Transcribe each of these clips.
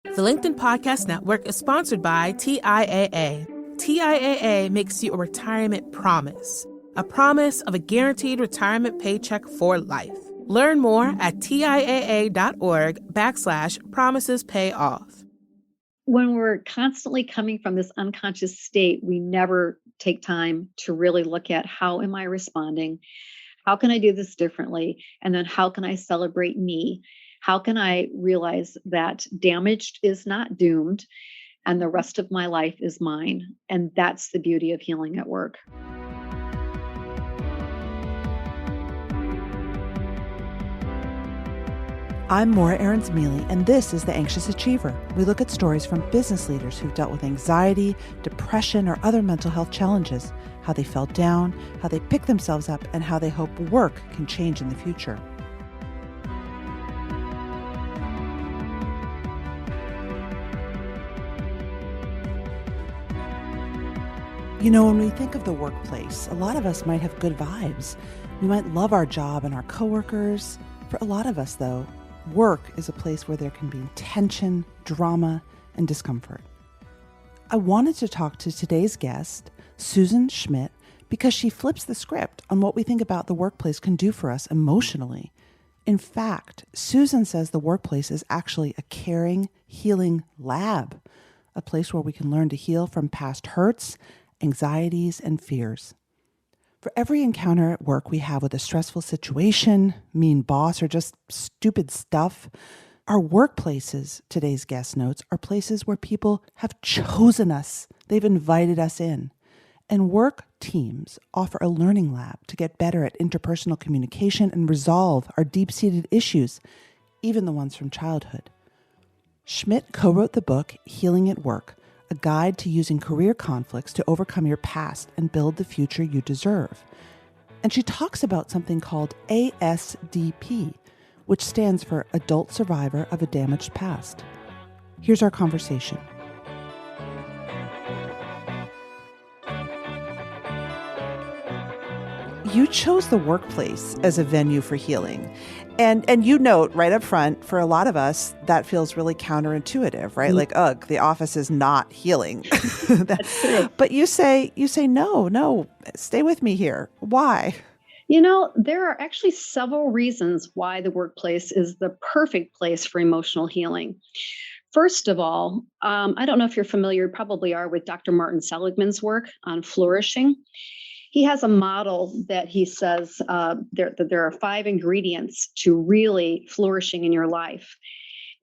The LinkedIn Podcast Network is sponsored by TIAA. TIAA makes you a retirement promise, a promise of a guaranteed retirement paycheck for life. Learn more at TIAA.org/promises pay off. When we're constantly coming from this unconscious state, we never take time to really look at how am I responding? How can I do this differently? And then how can I celebrate me? How can I realize that damaged is not doomed and the rest of my life is mine? And that's the beauty of healing at work. I'm Morra Aarons-Mele, and this is The Anxious Achiever. We look at stories from business leaders who've dealt with anxiety, depression, or other mental health challenges, how they fell down, how they pick themselves up, and how they hope work can change in the future. You know, when we think of the workplace, a lot of us might have good vibes. We might love our job and our coworkers. For a lot of us, though, work is a place where there can be tension, drama, and discomfort. I wanted to talk to today's guest, Susan Schmitt, because she flips the script on what we think about the workplace can do for us emotionally. In fact, Susan says the workplace is actually a caring, healing lab, a place where we can learn to heal from past hurts, anxieties, and fears. For every encounter at work we have with a stressful situation, mean boss, or just stupid stuff, our workplaces, today's guest notes, are places where people have chosen us. They've invited us in. And work teams offer a learning lab to get better at interpersonal communication and resolve our deep-seated issues, even the ones from childhood. Schmitt co-wrote the book, Healing at Work, a guide to using career conflicts to overcome your past and build the future you deserve. And she talks about something called ASDP, which stands for Adult Survivor of a Damaged Past. Here's our conversation. You chose the workplace as a venue for healing. And you note right up front, for a lot of us, that feels really counterintuitive, right? Mm-hmm. Like, ugh, the office is not healing. That's true. But you say, no, stay with me here. Why? You know, there are actually several reasons why the workplace is the perfect place for emotional healing. First of all, I don't know if you're familiar, you probably are, with Dr. Martin Seligman's work on flourishing. He has a model that he says there are 5 ingredients to really flourishing in your life.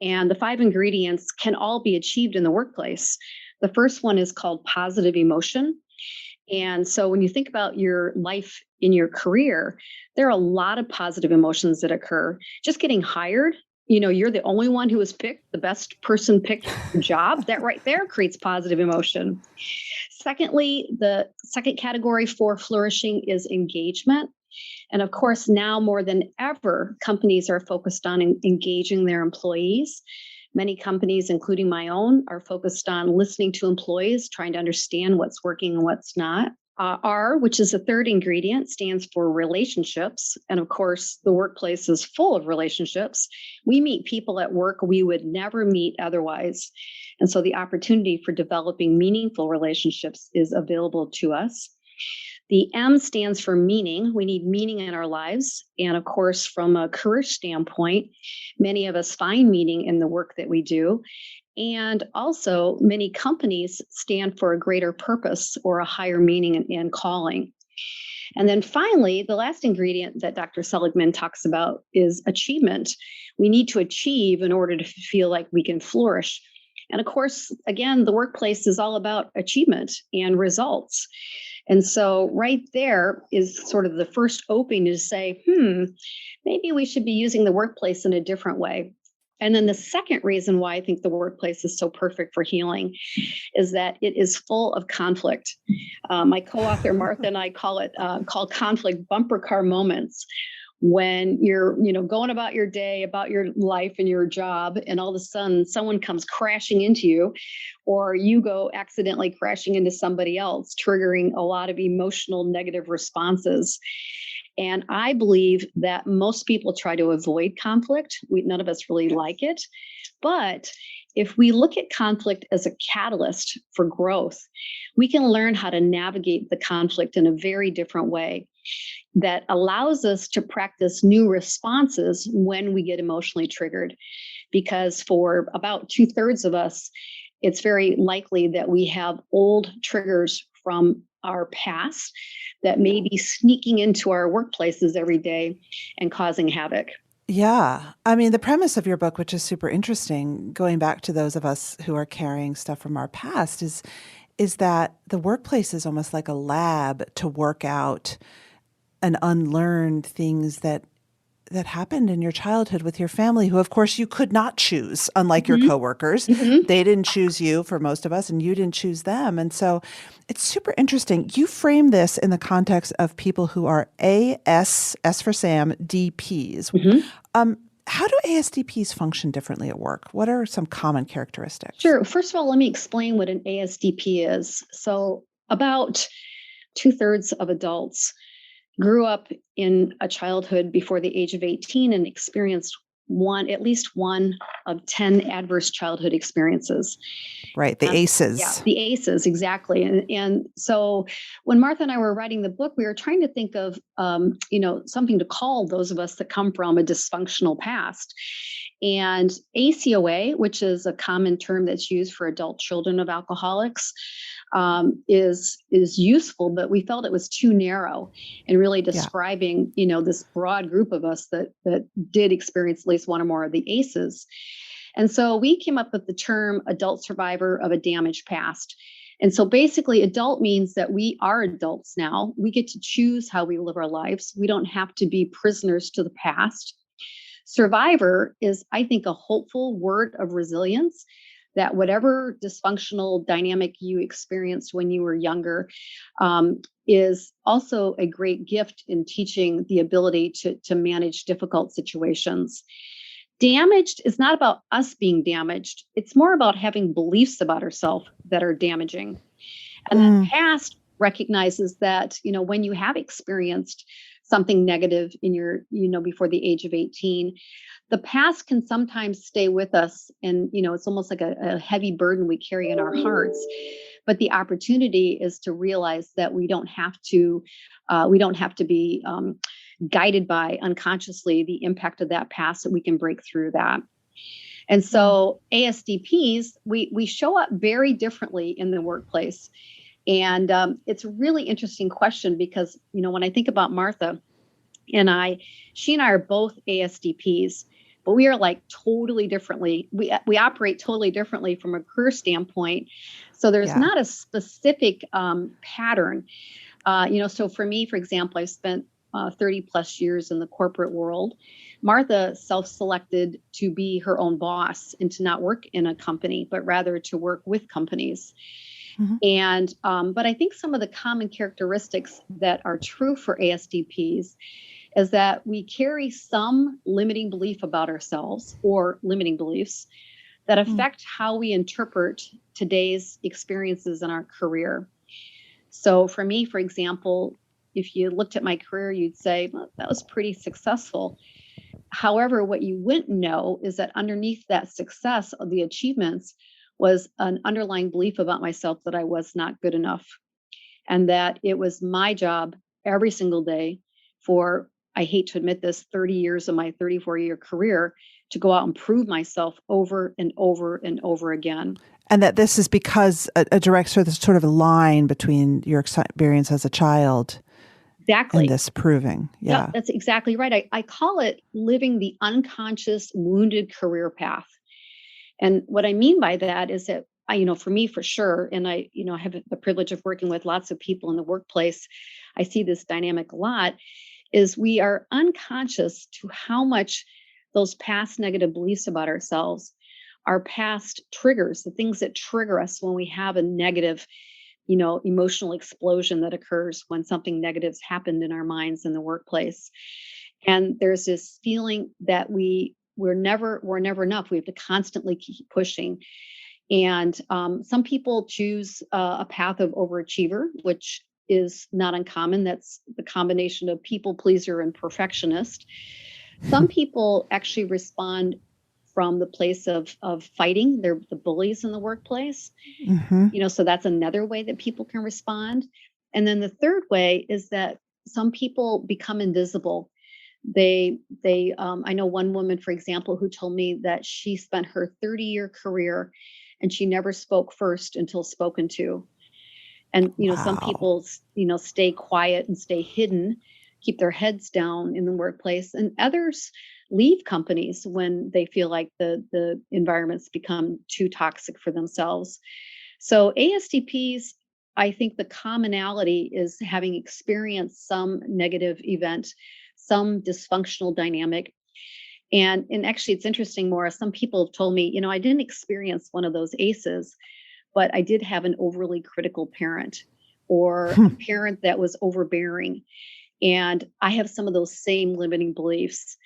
And the 5 ingredients can all be achieved in the workplace. The first one is called positive emotion. And so when you think about your life in your career, there are a lot of positive emotions that occur. Just getting hired, you know, you're the only one who was picked, the best person picked for the job. That right there creates positive emotion. Secondly, the second category for flourishing is engagement. And of course, now more than ever, companies are focused on engaging their employees. Many companies, including my own, are focused on listening to employees, trying to understand what's working and what's not. R, which is the third ingredient, stands for relationships. And of course, the workplace is full of relationships. We meet people at work we would never meet otherwise. And so the opportunity for developing meaningful relationships is available to us. The M stands for meaning. We need meaning in our lives. And of course, from a career standpoint, many of us find meaning in the work that we do. And also, many companies stand for a greater purpose or a higher meaning and calling. And then finally, the last ingredient that Dr. Seligman talks about is achievement. We need to achieve in order to feel like we can flourish. And of course, again, the workplace is all about achievement and results. And so right there is sort of the first opening to say, maybe we should be using the workplace in a different way. And then the second reason why I think the workplace is so perfect for healing is that it is full of conflict. My co-author Martha and I call conflict bumper car moments, when you're, going about your day, about your life and your job, and all of a sudden someone comes crashing into you, or you go accidentally crashing into somebody else, triggering a lot of emotional negative responses. And I believe that most people try to avoid conflict. None of us really like it. But if we look at conflict as a catalyst for growth, we can learn how to navigate the conflict in a very different way that allows us to practice new responses when we get emotionally triggered. Because for about 2/3 of us, it's very likely that we have old triggers from our past that may be sneaking into our workplaces every day and causing havoc. Yeah. I mean, the premise of your book, which is super interesting, going back to those of us who are carrying stuff from our past, is that the workplace is almost like a lab to work out and unlearn things that happened in your childhood with your family, who of course you could not choose, unlike your coworkers. They didn't choose you for most of us, and you didn't choose them. And so it's super interesting. You frame this in the context of people who are AS for Sam, DPs. How do ASDPs function differently at work? What are some common characteristics? Sure. First of all, let me explain what an ASDP is. So about 2/3 of adults grew up in a childhood before the age of 18 and experienced at least one of 10 adverse childhood experiences. Right, the ACEs. Yeah, the ACEs, exactly. And so when Martha and I were writing the book, we were trying to think of, something to call those of us that come from a dysfunctional past. And ACOA, which is a common term that's used for adult children of alcoholics, is useful, but we felt it was too narrow and really describing, this broad group of us that did experience at least one or more of the ACEs. And so we came up with the term adult survivor of a damaged past. And so basically, adult means that we are adults now. We get to choose how we live our lives. We don't have to be prisoners to the past. Survivor is, I think, a hopeful word of resilience, that whatever dysfunctional dynamic you experienced when you were younger is also a great gift in teaching the ability to manage difficult situations. Damaged is not about us being damaged. It's more about having beliefs about ourselves that are damaging. And the past recognizes that, when you have experienced something negative in your, before the age of 18, the past can sometimes stay with us. And, it's almost like a heavy burden we carry in our hearts. But the opportunity is to realize that we don't have to be guided by unconsciously the impact of that past, that we can break through that. And so ASDPs, we show up very differently in the workplace. And it's a really interesting question because, when I think about Martha and she and I are both ASDPs, but we are like totally differently. We operate totally differently from a career standpoint. So there's not a specific pattern. So for me, for example, I've spent 30 plus years in the corporate world. Martha self-selected to be her own boss and to not work in a company, but rather to work with companies. And, but I think some of the common characteristics that are true for ASDPs is that we carry some limiting belief about ourselves or limiting beliefs that affect how we interpret today's experiences in our career. So for me, for example, if you looked at my career, you'd say, well, that was pretty successful. However, what you wouldn't know is that underneath that success of the achievements was an underlying belief about myself that I was not good enough, and that it was my job every single day for, I hate to admit this, 30 years of my 34-year career to go out and prove myself over and over and over again. And that this is because a direct sort of a line between your experience as a child and this proving. Yeah, that's exactly right. I call it living the unconscious wounded career path. And what I mean by that is that for me, for sure, and I have the privilege of working with lots of people in the workplace, I see this dynamic a lot, is we are unconscious to how much those past negative beliefs about ourselves, our past triggers, the things that trigger us when we have a negative, emotional explosion that occurs when something negative's happened in our minds in the workplace. And there's this feeling that we're never enough. We have to constantly keep pushing. And some people choose a path of overachiever, which is not uncommon. That's the combination of people pleaser and perfectionist. Some people actually respond from the place of fighting. They're the bullies in the workplace. Hmm. So that's another way that people can respond. And then the third way is that some people become invisible. I know one woman, for example, who told me that she spent her 30-year career and she never spoke first until spoken to. And, some Wow. people, stay quiet and stay hidden, keep their heads down in the workplace, and others leave companies when they feel like the environment's become too toxic for themselves. So ASDPs, I think the commonality is having experienced some negative event, some dysfunctional dynamic. And actually it's interesting, Maura, some people have told me, I didn't experience one of those ACEs, but I did have an overly critical parent or a parent that was overbearing. And I have some of those same limiting beliefs.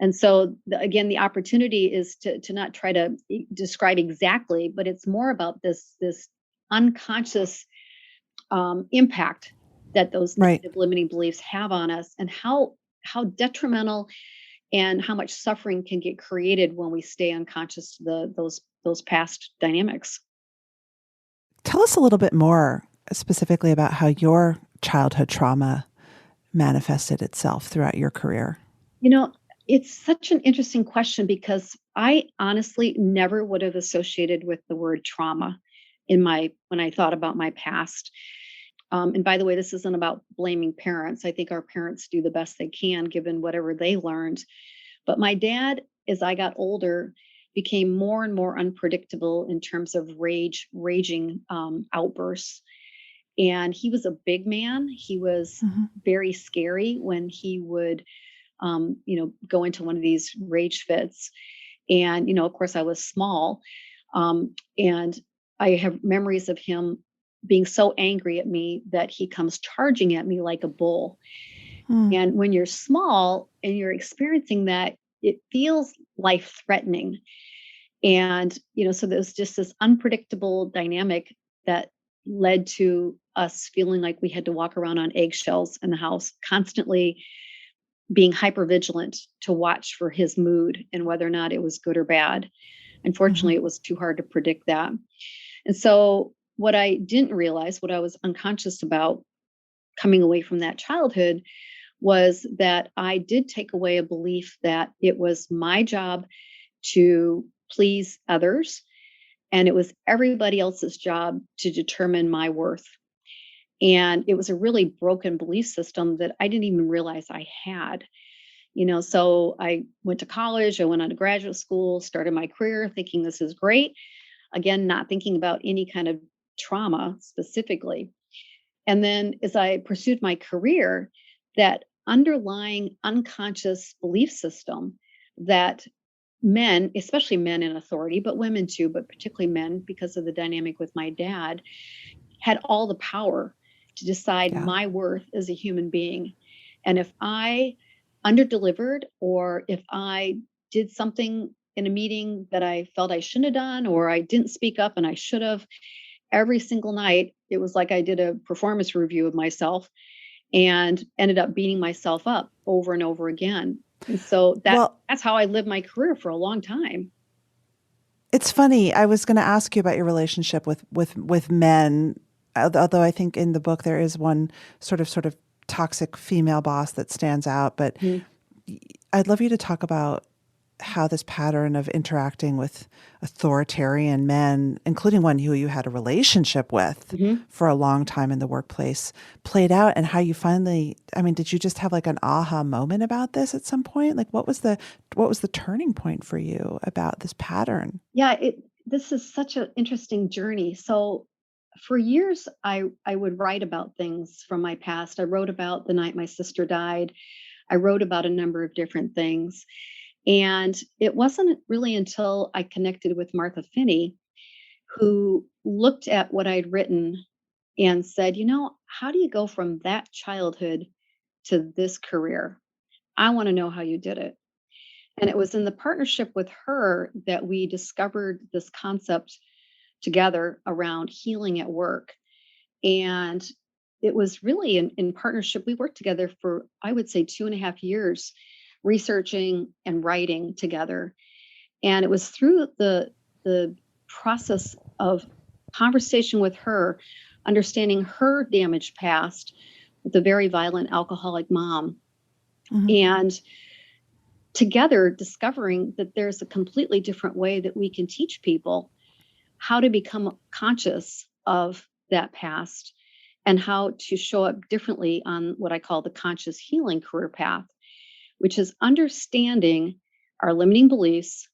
And so again, the opportunity is to not try to describe exactly, but it's more about this unconscious impact that those Right. negative limiting beliefs have on us, and how detrimental and how much suffering can get created when we stay unconscious to those past dynamics. Tell us a little bit more specifically about how your childhood trauma manifested itself throughout your career. You know, it's such an interesting question because I honestly never would have associated with the word trauma when I thought about my past. And by the way, this isn't about blaming parents. I think our parents do the best they can given whatever they learned. But my dad, as I got older, became more and more unpredictable in terms of raging outbursts. And he was a big man. He was Hmm. very scary when he would, go into one of these rage fits. And, of course, I was small. And I have memories of him being so angry at me that he comes charging at me like a bull. Hmm. And when you're small and you're experiencing that, it feels life threatening. And, so there's just this unpredictable dynamic that led to us feeling like we had to walk around on eggshells in the house, constantly being hyper vigilant to watch for his mood and whether or not it was good or bad. Hmm. Unfortunately, it was too hard to predict that. And so, what I didn't realize, what I was unconscious about coming away from that childhood, was that I did take away a belief that it was my job to please others and it was everybody else's job to determine my worth. And it was a really broken belief system that I didn't even realize I had. So I went to college, I went on to graduate school, started my career thinking this is great. Again, not thinking about any kind of trauma specifically. And then as I pursued my career, that underlying unconscious belief system that men, especially men in authority, but women too, but particularly men, because of the dynamic with my dad, had all the power to decide Yeah. my worth as a human being. And if I underdelivered or if I did something in a meeting that I felt I shouldn't have done, or I didn't speak up and I should have, every single night, it was like I did a performance review of myself and ended up beating myself up over and over again. And so Well, that's how I lived my career for a long time. it's funny. I was going to ask you about your relationship with men, although I think in the book there is one sort of toxic female boss that stands out. But Mhm. I'd love you to talk about how this pattern of interacting with authoritarian men, including one who you had a relationship with Mhm. for a long time in the workplace, played out, and how you finally, I mean, did you just have like an aha moment about this at some point? Like what was the turning point for you about this pattern? Yeah, this is such an interesting journey. So for years I would write about things from my past. I wrote about the night my sister died. I wrote about a number of different things. And it wasn't really until I connected with Martha Finney, who looked at what I'd written and said, how do you go from that childhood to this career? I want to know how you did it. And it was in the partnership with her that we discovered this concept together around healing at work. And it was really in partnership. We worked together for, I would say, 2.5 years, researching and writing together. And it was through the process of conversation with her, understanding her damaged past with a very violent alcoholic mom, Mhm. and together discovering that there's a completely different way that we can teach people how to become conscious of that past and how to show up differently on what I call the conscious healing career path, which is understanding our limiting beliefs,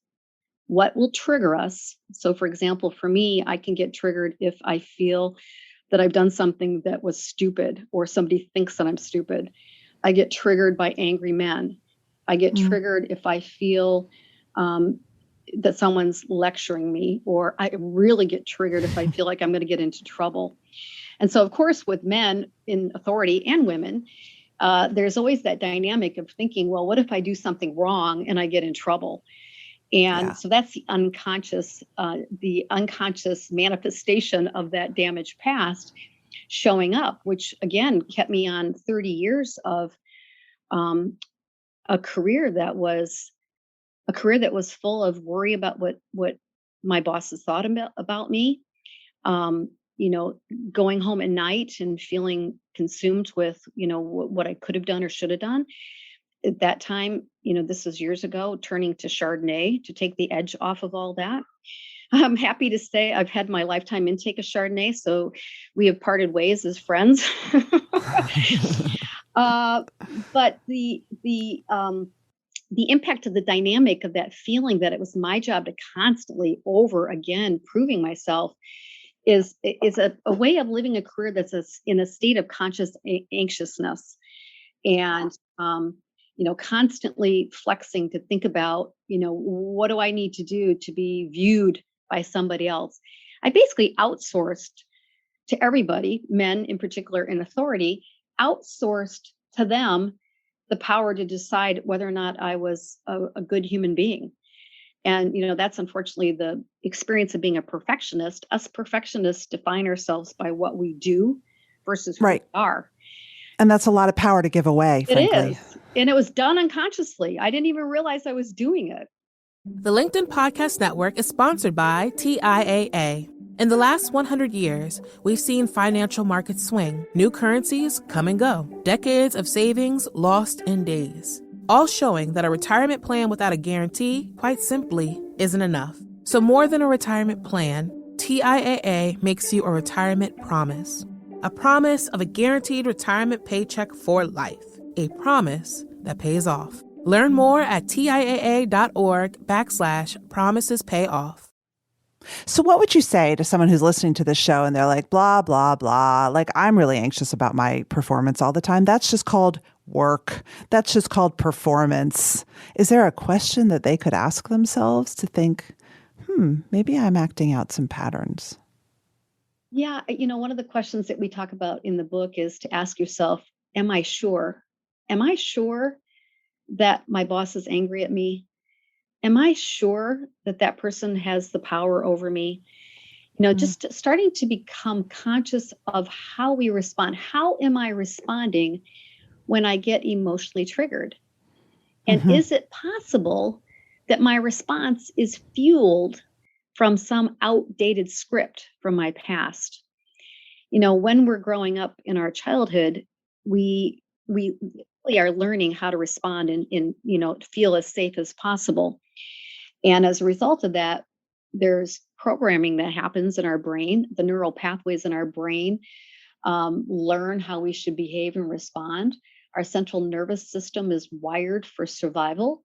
what will trigger us. So, for example, for me, I can get triggered if I feel that I've done something that was stupid or somebody thinks that I'm stupid. I get triggered by angry men. I get Mm. triggered if I feel that someone's lecturing me, or I really get triggered if I feel like I'm going to get into trouble. And so, of course, with men in authority and women, there's always that dynamic of thinking, well, what if I do something wrong and I get in trouble? Yeah. And so that's the unconscious manifestation of that damaged past showing up, which again kept me on 30 years of um, a career that was full of worry about what my bosses thought about me. Um, you know, going home at night and feeling consumed with, what I could have done or should have done. At that time, this was years ago, turning to Chardonnay to take the edge off of all that. I'm happy to say I've had my lifetime intake of Chardonnay, so we have parted ways as friends. uh, but the impact of the dynamic of that feeling that it was my job to constantly over again proving myself is a way of living a career that's in a state of conscious anxiousness, and constantly flexing to think about, what do I need to do to be viewed by somebody else. I basically outsourced to everybody, men in particular in authority, outsourced to them the power to decide whether or not I was a good human being. And, that's unfortunately the experience of being a perfectionist. Us perfectionists define ourselves by what we do versus who we Right. are. And that's a lot of power to give away, It frankly. is. And it was done unconsciously. I didn't even realize I was doing it. The LinkedIn Podcast Network is sponsored by TIAA. In the last 100 years, we've seen financial markets swing, new currencies come and go, decades of savings lost in days, all showing that a retirement plan without a guarantee, quite simply, isn't enough. So more than a retirement plan, TIAA makes you a retirement promise. A promise of a guaranteed retirement paycheck for life. A promise that pays off. Learn more at TIAA.org/promisespayoff. So what would you say to someone who's listening to this show and they're like, blah, blah, blah, like I'm really anxious about my performance all the time. That's just called work. That's just called performance. Is there a question that they could ask themselves to think, maybe I'm acting out some patterns? Yeah. One of the questions that we talk about in the book is to ask yourself, am I sure? Am I sure that my boss is angry at me? Am I sure that that person has the power over me? Just starting to become conscious of how we respond. How am I responding when I get emotionally triggered? And Mm-hmm. is it possible that my response is fueled from some outdated script from my past? When we're growing up in our childhood, we really are learning how to respond and feel as safe as possible. And as a result of that, there's programming that happens in our brain. The neural pathways in our brain learn how we should behave and respond. Our central nervous system is wired for survival.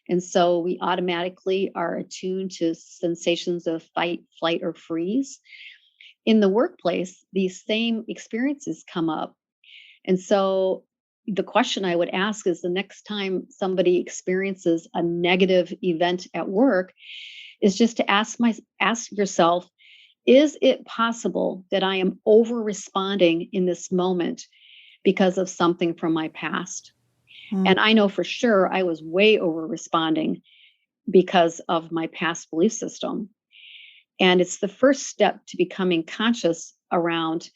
And so we automatically are attuned to sensations of fight, flight, or freeze. In the workplace, these same experiences come up. And so the question I would ask is, the next time somebody experiences a negative event at work, is just to ask yourself, is it possible that I am over responding in this moment because of something from my past? And I know for sure I was way over responding because of my past belief system. And it's the first step to becoming conscious around,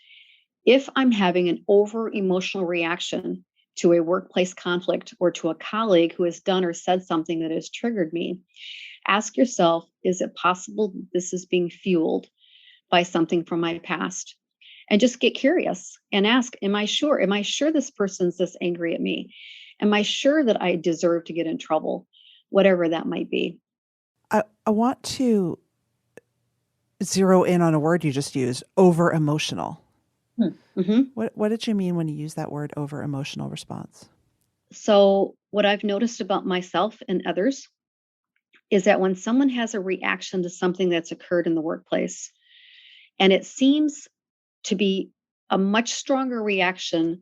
if I'm having an over emotional reaction to a workplace conflict or to a colleague who has done or said something that has triggered me, Ask yourself, is it possible that this is being fueled by something from my past? And just get curious and ask, am I sure? Am I sure this person's this angry at me? Am I sure that I deserve to get in trouble? Whatever that might be. I want to zero in on a word you just used, over emotional. Mm-hmm. What did you mean when you used that word, over emotional response? So, what I've noticed about myself and others is that when someone has a reaction to something that's occurred in the workplace, and it seems to be a much stronger reaction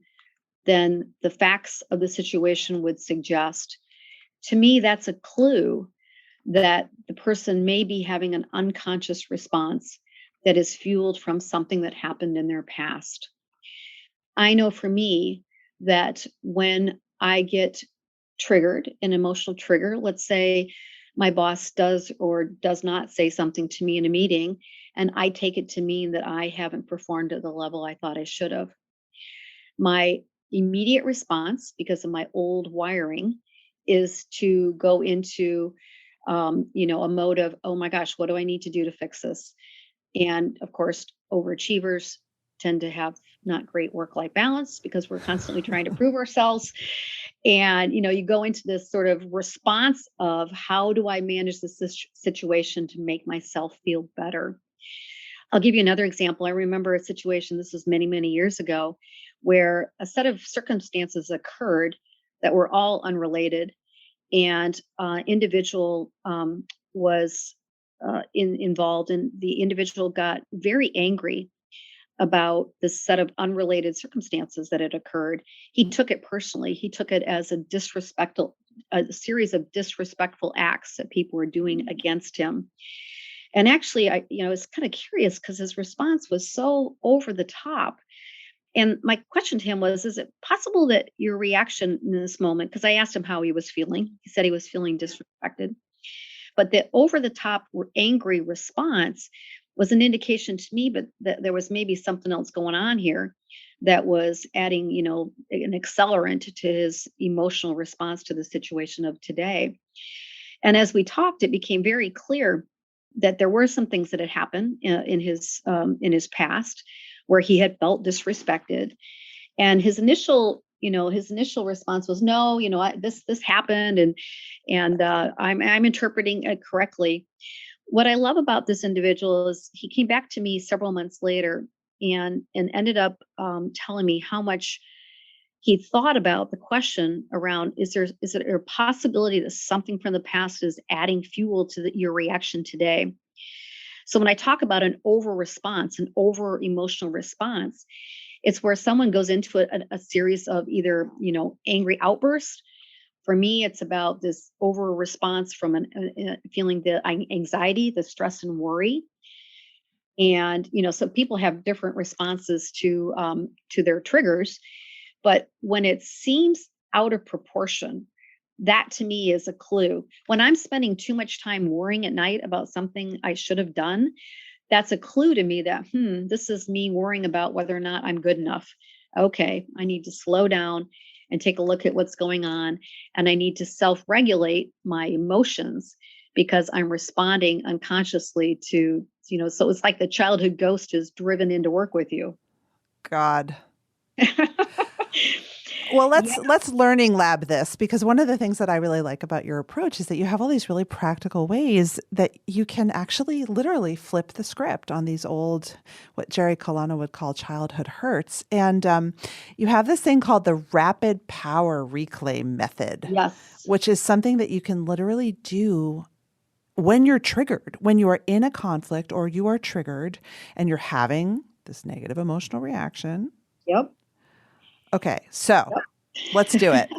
than the facts of the situation would suggest, to me, that's a clue that the person may be having an unconscious response that is fueled from something that happened in their past. I know for me that when I get triggered, an emotional trigger, let's say my boss does or does not say something to me in a meeting, and I take it to mean that I haven't performed at the level I thought I should have. My immediate response, because of my old wiring, is to go into a mode of, oh my gosh, what do I need to do to fix this? And of course, overachievers tend to have not great work-life balance because we're constantly trying to prove ourselves. And you go into this sort of response of, how do I manage this situation to make myself feel better? I'll give you another example. I remember a situation, this was many, many years ago, where a set of circumstances occurred that were all unrelated. And individual was involved, and the individual got very angry about this set of unrelated circumstances that had occurred. He took it personally. He took it as a series of disrespectful acts that people were doing against him. And actually, I was kind of curious because his response was so over the top. And my question to him was, is it possible that your reaction in this moment, because I asked him how he was feeling, he said he was feeling disrespected, but the over the top angry response was an indication to me, but that there was maybe something else going on here that was adding, an accelerant to his emotional response to the situation of today. And as we talked, it became very clear that there were some things that had happened in his past where he had felt disrespected, and his initial response was, no, this happened, and I'm interpreting it correctly. What I love about this individual is he came back to me several months later and ended up telling me how much he thought about the question around, is it a possibility that something from the past is adding fuel to your reaction today? So when I talk about an over response, an over emotional response, it's where someone goes into a series of either, angry outbursts. For me, it's about this over response from feeling the anxiety, the stress and worry. And, so people have different responses to their triggers. But when it seems out of proportion, that to me is a clue. When I'm spending too much time worrying at night about something I should have done, that's a clue to me that, this is me worrying about whether or not I'm good enough. Okay, I need to slow down and take a look at what's going on. And I need to self-regulate my emotions because I'm responding unconsciously to, so it's like the childhood ghost is driven into work with you. God. Well, let's learning lab this, because one of the things that I really like about your approach is that you have all these really practical ways that you can actually literally flip the script on these old, what Jerry Colonna would call childhood hurts. And you have this thing called the rapid power reclaim method, Yes, which is something that you can literally do when you're triggered, when you are in a conflict or you are triggered and you're having this negative emotional reaction. Yep. Okay, so let's do it.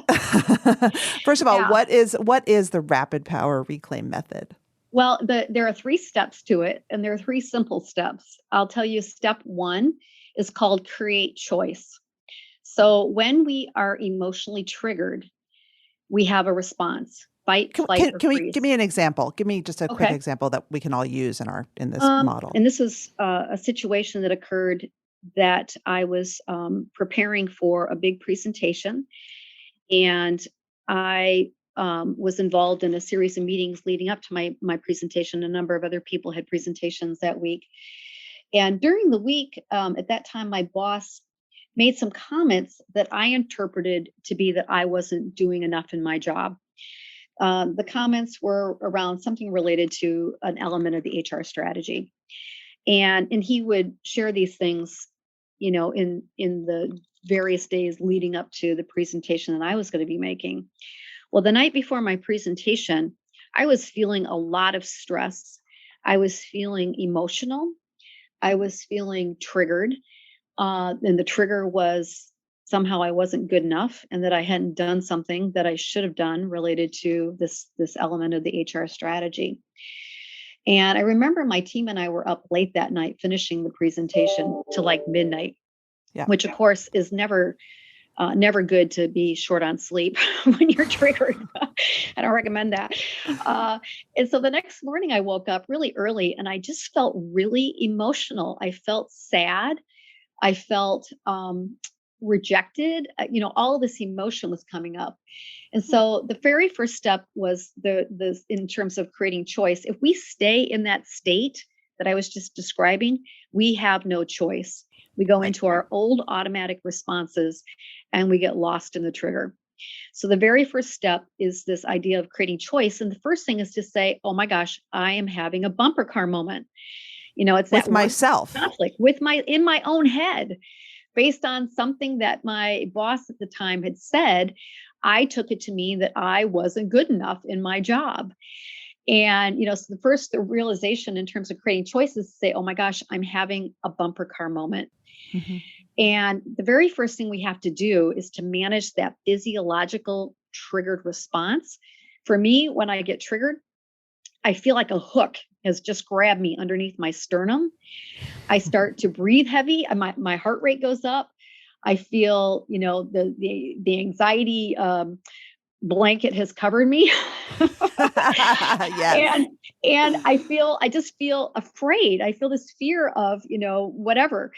First of all, what is the rapid power reclaim method? Well, there are 3 steps to it, and there are 3 simple steps. I'll tell you, step 1 is called create choice. So when we are emotionally triggered, we have a response: fight, flight, or freeze. Give me an example? Give me just a quick example that we can all use in this model. And this was a situation that occurred that I was preparing for a big presentation, and I was involved in a series of meetings leading up to my presentation. A number of other people had presentations that week. And during the week, at that time, my boss made some comments that I interpreted to be that I wasn't doing enough in my job. The comments were around something related to an element of the HR strategy. And he would share these things, in the various days leading up to the presentation that I was going to be making. Well, the night before my presentation, I was feeling a lot of stress. I was feeling emotional. I was feeling triggered. And the trigger was somehow I wasn't good enough and that I hadn't done something that I should have done related to this element of the HR strategy. And I remember my team and I were up late that night finishing the presentation to like midnight, which of course is never good to be short on sleep when you're triggered. I don't recommend that. And so the next morning I woke up really early and I just felt really emotional. I felt sad. I felt rejected. All of this emotion was coming up. And so the very first step was the in terms of creating choice. If we stay in that state that I was just describing, we have no choice. We go into our old automatic responses and we get lost in the trigger. So the very first step is this idea of creating choice. And the first thing is to say, oh my gosh, I am having a bumper car moment. It's with myself, conflict in my own head, based on something that my boss at the time had said. I took it to mean that I wasn't good enough in my job. And, so the realization in terms of creating choices is to say, oh my gosh, I'm having a bumper car moment. Mm-hmm. And the very first thing we have to do is to manage that physiological triggered response. For me, when I get triggered, I feel like a hook has just grabbed me underneath my sternum. I start to breathe heavy. My heart rate goes up. I feel, the anxiety blanket has covered me. Yes. And I just feel afraid. I feel this fear of, whatever.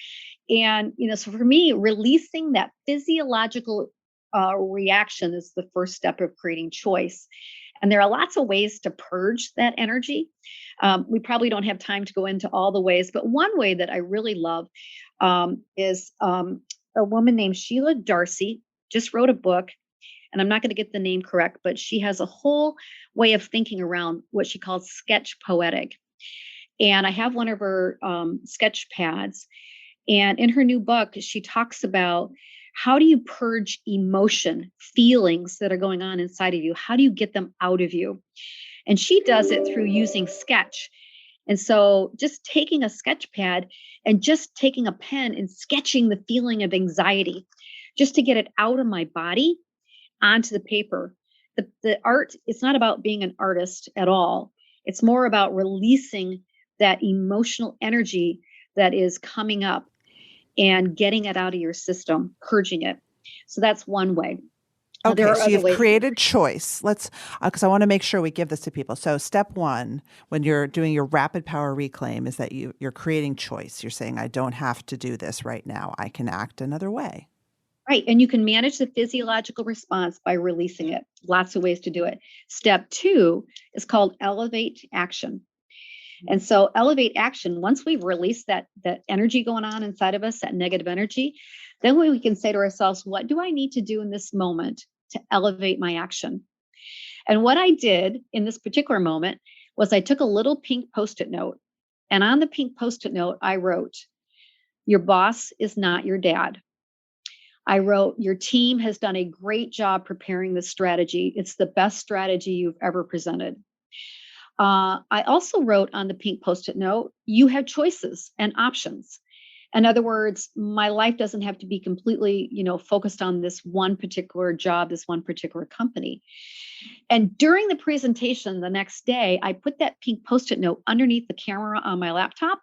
And, so for me, releasing that physiological reaction is the first step of creating choice. And there are lots of ways to purge that energy. We probably don't have time to go into all the ways, but one way that I really love is a woman named Sheila Darcy just wrote a book, and I'm not going to get the name correct, but she has a whole way of thinking around what she calls sketch poetic. And I have one of her sketch pads. And in her new book, she talks about how do you purge emotion, feelings that are going on inside of you? How do you get them out of you? And she does it through using sketch. And so just taking a sketch pad and just taking a pen and sketching the feeling of anxiety, just to get it out of my body onto the paper. The art, it's not about being an artist at all. It's more about releasing that emotional energy that is coming up and getting it out of your system, purging it. So that's one way. Okay, so you've created choice. Let's, because I want to make sure we give this to people. So step one, when you're doing your rapid power reclaim, is that you're creating choice. You're saying, I don't have to do this right now. I can act another way. Right. And you can manage the physiological response by releasing it. Lots of ways to do it. Step two is called elevate action. And so elevate action, once we've released that energy going on inside of us, that negative energy, then we can say to ourselves, what do I need to do in this moment to elevate my action? And what I did in this particular moment was I took a little pink Post-it note, and on the pink Post-it note, I wrote, your boss is not your dad. I wrote, your team has done a great job preparing this strategy. It's the best strategy you've ever presented. I also wrote on the pink Post-it note, you have choices and options. In other words, my life doesn't have to be completely, focused on this one particular job, this one particular company. And during the presentation the next day, I put that pink Post-it note underneath the camera on my laptop,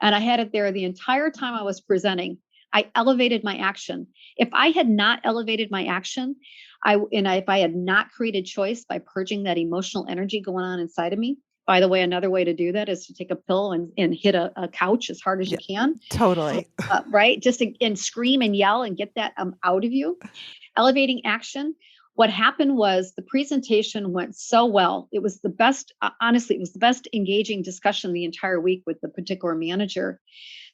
and I had it there the entire time I was presenting. I elevated my action. If I had not elevated my action, if I had not created choice by purging that emotional energy going on inside of me, by the way, another way to do that is to take a pill and hit a couch as hard as you can. Totally. Right? And scream and yell and get that out of you. Elevating action What happened was the presentation went so well. It was the best, honestly, it was the best engaging discussion the entire week with the particular manager.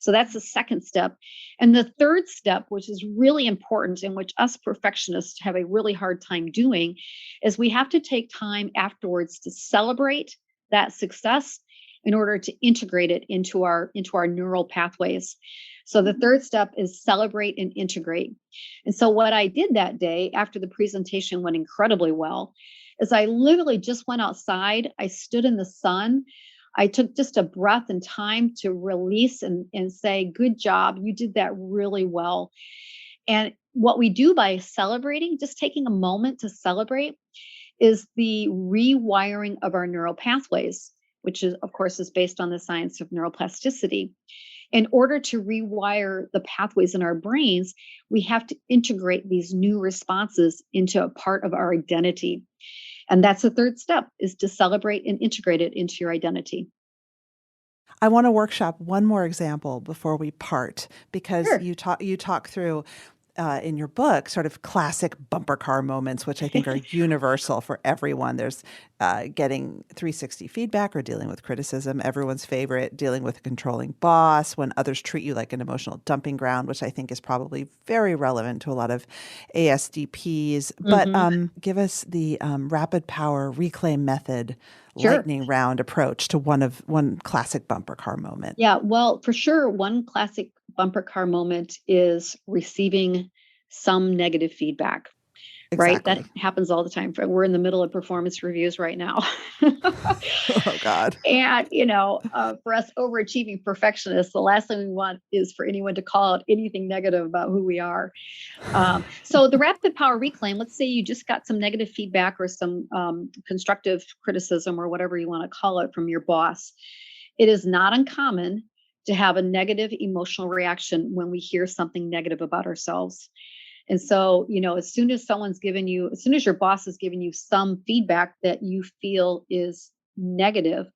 So that's the second step. And the third step, which is really important and which us perfectionists have a really hard time doing, is we have to take time afterwards to celebrate that success in order to integrate it into our neural pathways. So the third step is celebrate and integrate. And so what I did that day after the presentation went incredibly well is I literally just went outside. I stood in the sun. I took just a breath and time to release and say, good job. You did that really well. And what we do by celebrating, just taking a moment to celebrate, is the rewiring of our neural pathways, which is, of course, is based on the science of neuroplasticity. In order to rewire the pathways in our brains, we have to integrate these new responses into a part of our identity. And that's the third step, is to celebrate and integrate it into your identity. I want to workshop one more example before we part, because Sure. you talk through in your book sort of classic bumper car moments, which I think are universal for everyone. There's getting 360 feedback or dealing with criticism, everyone's favorite, dealing with a controlling boss, when others treat you like an emotional dumping ground, which I think is probably very relevant to a lot of ASDPs. But give us the rapid power reclaim method, Sure. lightning round approach to one classic bumper car moment. Yeah, well, for sure, one classic bumper car moment is receiving some negative feedback, right? Exactly. That happens all the time. We're in the middle of performance reviews right now. Oh, God. And, for us overachieving perfectionists, the last thing we want is for anyone to call out anything negative about who we are. So the rapid power reclaim, let's say you just got some negative feedback or some constructive criticism or whatever you want to call it from your boss. It is not uncommon to have a negative emotional reaction when we hear something negative about ourselves. And so, as soon as your boss has given you some feedback that you feel is negative,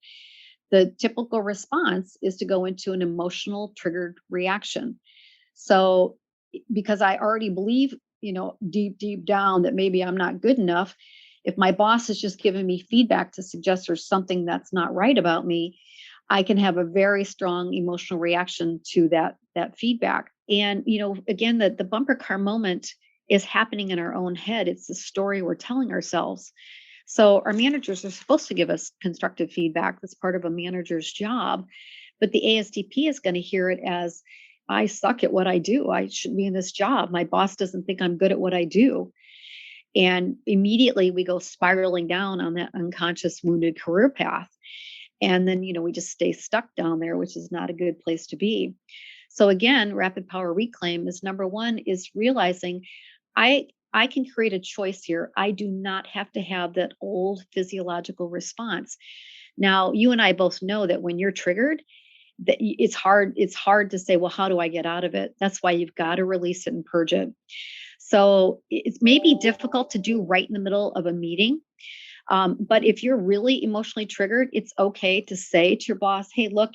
the typical response is to go into an emotional triggered reaction. So, because I already believe, deep down that maybe I'm not good enough, if my boss has just given me feedback to suggest there's something that's not right about me, I can have a very strong emotional reaction to that feedback. And, again, the bumper car moment is happening in our own head. It's the story we're telling ourselves. So our managers are supposed to give us constructive feedback. That's part of a manager's job. But the ASDP is going to hear it as, I suck at what I do. I shouldn't be in this job. My boss doesn't think I'm good at what I do. And immediately we go spiraling down on that unconscious wounded career path. And then, we just stay stuck down there, which is not a good place to be. So again, rapid power reclaim is number one, is realizing I can create a choice here. I do not have to have that old physiological response. Now, you and I both know that when you're triggered, that it's hard to say, well, how do I get out of it? That's why you've got to release it and purge it. So it may be difficult to do right in the middle of a meeting. But if you're really emotionally triggered, it's okay to say to your boss, hey, look,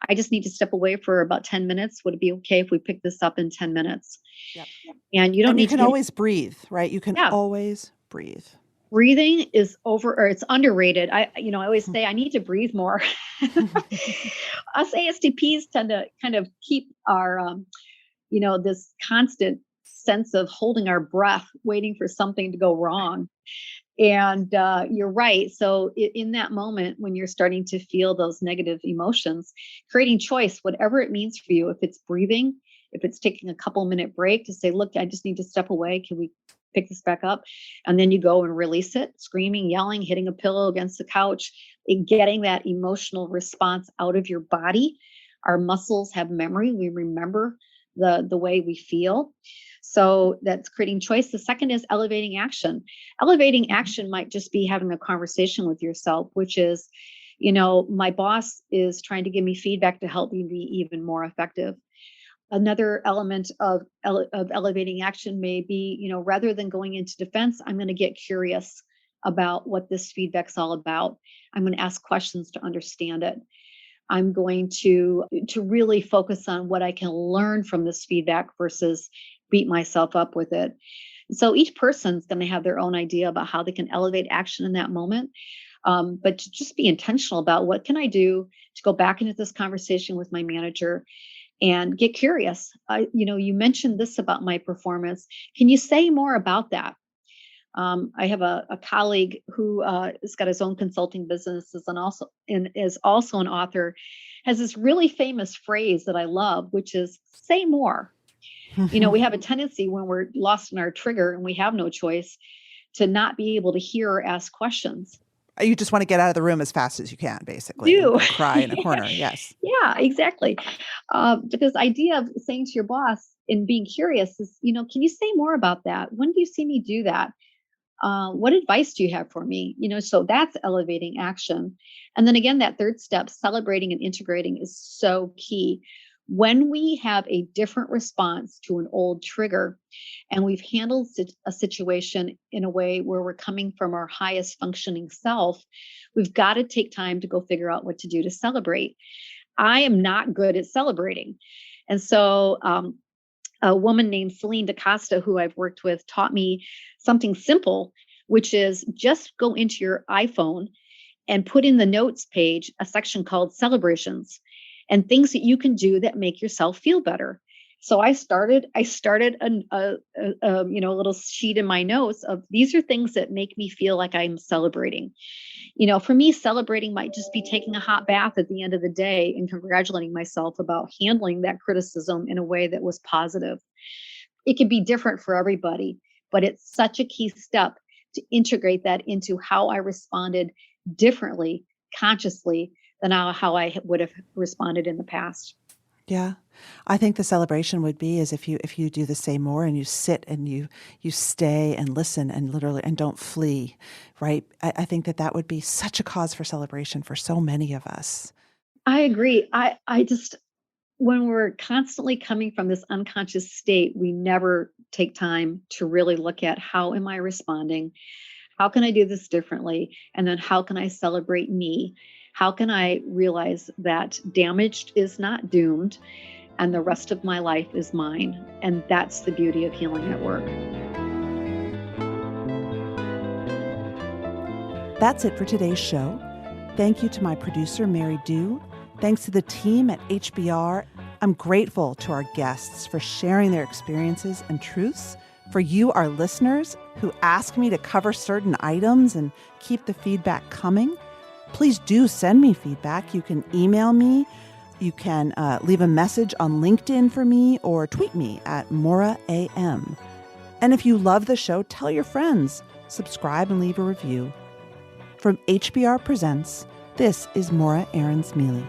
I just need to step away for about 10 minutes. Would it be okay if we pick this up in 10 minutes? Yep. And you don't need to to always breathe, right? You can always breathe. Breathing is it's underrated. I always say I need to breathe more. Us ASDPs tend to kind of keep our, this constant sense of holding our breath, waiting for something to go wrong. And you're right. So in that moment, when you're starting to feel those negative emotions, creating choice, whatever it means for you, if it's breathing, if it's taking a couple minute break to say, look, I just need to step away. Can we pick this back up? And then you go and release it, screaming, yelling, hitting a pillow against the couch, and getting that emotional response out of your body. Our muscles have memory. We remember the way we feel. So that's creating choice. The second is elevating action. Elevating action might just be having a conversation with yourself, which is, my boss is trying to give me feedback to help me be even more effective. Another element of elevating action may be, rather than going into defense, I'm going to get curious about what this feedback's all about. I'm going to ask questions to understand it. I'm going to really focus on what I can learn from this feedback versus beat myself up with it. So each person's going to have their own idea about how they can elevate action in that moment. But to just be intentional about what can I do to go back into this conversation with my manager and get curious. You mentioned this about my performance. Can you say more about that? I have a colleague who has got his own consulting businesses and is also an author, has this really famous phrase that I love, which is say more. We have a tendency when we're lost in our trigger and we have no choice to not be able to hear or ask questions. You just want to get out of the room as fast as you can, basically. Do. And cry in a corner. Yes. Yeah, exactly. Because the idea of saying to your boss and being curious is, can you say more about that? When do you see me do that? What advice do you have for me? So that's elevating action. And then again, that third step, celebrating and integrating, is so key. When we have a different response to an old trigger and we've handled a situation in a way where we're coming from our highest functioning self, we've got to take time to go figure out what to do to celebrate. I am not good at celebrating. And so a woman named Celine DaCosta, who I've worked with, taught me something simple, which is just go into your iPhone and put in the notes page a section called celebrations and things that you can do that make yourself feel better. So I started a little sheet in my notes of these are things that make me feel like I'm celebrating. For me, celebrating might just be taking a hot bath at the end of the day and congratulating myself about handling that criticism in a way that was positive. It can be different for everybody, but it's such a key step to integrate that into how I responded differently, consciously, than how I would have responded in the past. Yeah. I think the celebration would be is if you do the say more and you sit and you stay and listen and literally and don't flee, right? I think that would be such a cause for celebration for so many of us. I agree. I just, when we're constantly coming from this unconscious state, we never take time to really look at how am I responding? How can I do this differently? And then how can I celebrate me? How can I realize that damaged is not doomed and the rest of my life is mine? And that's the beauty of healing at work. That's it for today's show. Thank you to my producer, Mary Dew. Thanks to the team at HBR. I'm grateful to our guests for sharing their experiences and truths. For you, our listeners, who ask me to cover certain items and keep the feedback coming. Please do send me feedback. You can email me. You can leave a message on LinkedIn for me or tweet me at Morra AM. And if you love the show, tell your friends. Subscribe and leave a review. From HBR Presents, this is Morra Aarons-Mele.